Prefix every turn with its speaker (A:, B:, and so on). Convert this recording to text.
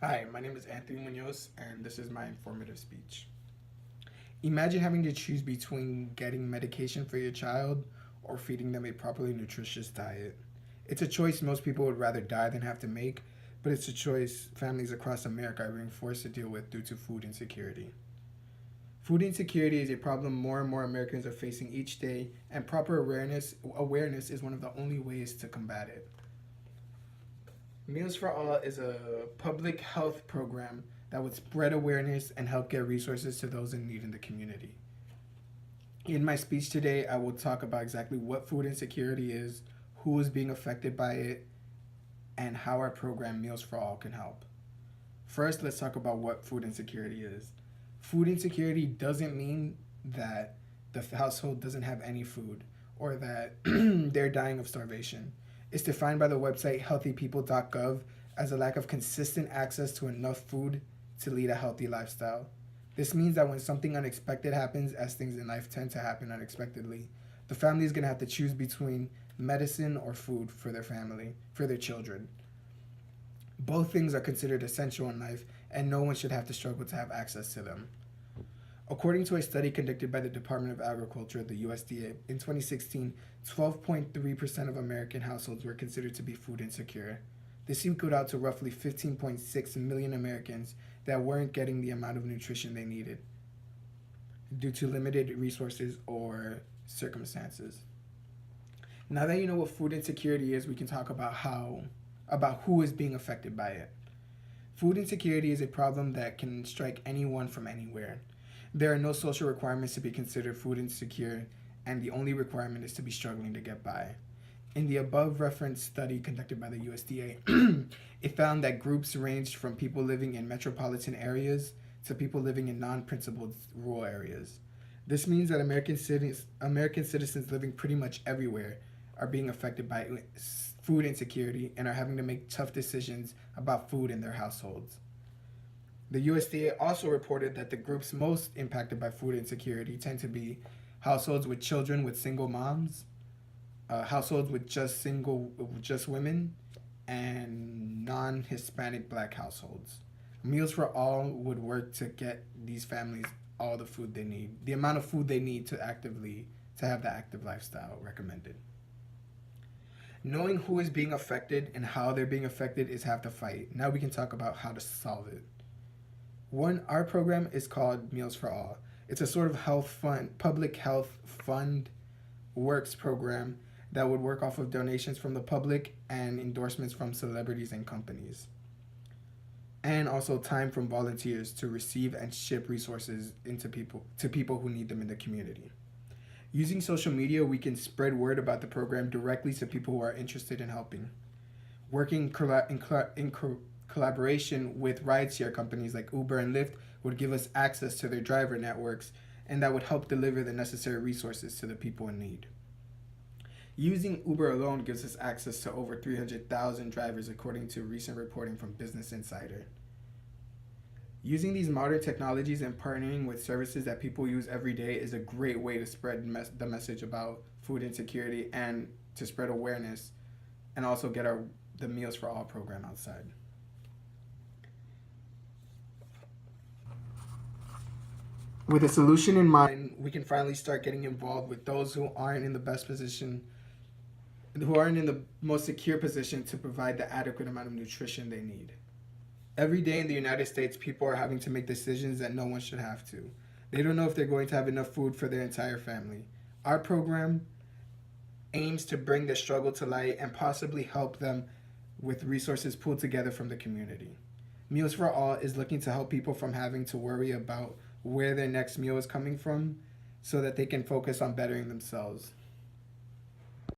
A: Hi, my name is Anthony Munoz, and this is my informative speech. Imagine having to choose between getting medication for your child or feeding them a properly nutritious diet. It's a choice most people would rather die than have to make, but it's a choice families across America are being forced to deal with due to food insecurity. Food insecurity is a problem more and more Americans are facing each day, and proper awareness is one of the only ways to combat it. Meals for All is a public health program that would spread awareness and help get resources to those in need in the community. In my speech today, I will talk about exactly what food insecurity is, who is being affected by it, and how our program Meals for All can help. First, let's talk about what food insecurity is. Food insecurity doesn't mean that the household doesn't have any food or that they're dying of starvation. It's defined by the website healthypeople.gov as a lack of consistent access to enough food to lead a healthy lifestyle. This means that when something unexpected happens, as things in life tend to happen unexpectedly, the family is going to have to choose between medicine or food for their family, for their children. Both things are considered essential in life, and no one should have to struggle to have access to them. According to a study conducted by the Department of Agriculture, the USDA, in 2016, 12.3% of American households were considered to be food insecure. This equaled out to roughly 15.6 million Americans that weren't getting the amount of nutrition they needed due to limited resources or circumstances. Now that you know what food insecurity is, we can talk about who is being affected by it. Food insecurity is a problem that can strike anyone from anywhere. There are no social requirements to be considered food insecure, and the only requirement is to be struggling to get by. In the above referenced study conducted by the USDA, it found that groups ranged from people living in metropolitan areas to people living in non-principled rural areas. This means that American citizens living pretty much everywhere are being affected by food insecurity and are having to make tough decisions about food in their households. The USDA also reported that the groups most impacted by food insecurity tend to be households with children with single moms, households with just women, and non-Hispanic Black households. Meals for All would work to get these families all the food they need, the amount of food they need to have the active lifestyle recommended. Knowing who is being affected and how they're being affected is half the fight. Now we can talk about how to solve it. One, our program is called Meals for All. It's a sort of public health fund works program that would work off of donations from the public and endorsements from celebrities and companies. And also time from volunteers to receive and ship resources to people who need them in the community. Using social media, we can spread word about the program directly to people who are interested in helping. Working in collaboration with rideshare companies like Uber and Lyft would give us access to their driver networks, and that would help deliver the necessary resources to the people in need. Using Uber alone gives us access to over 300,000 drivers, according to recent reporting from Business Insider. Using these modern technologies and partnering with services that people use every day is a great way to spread the message about food insecurity and to spread awareness and also get the Meals for All program outside. With a solution in mind, we can finally start getting involved with those who aren't in the best position, who aren't in the most secure position to provide the adequate amount of nutrition they need. Every day in the United States, people are having to make decisions that no one should have to. They don't know if they're going to have enough food for their entire family. Our program aims to bring their struggle to light and possibly help them with resources pulled together from the community. Meals for All is looking to help people from having to worry about where their next meal is coming from so that they can focus on bettering themselves.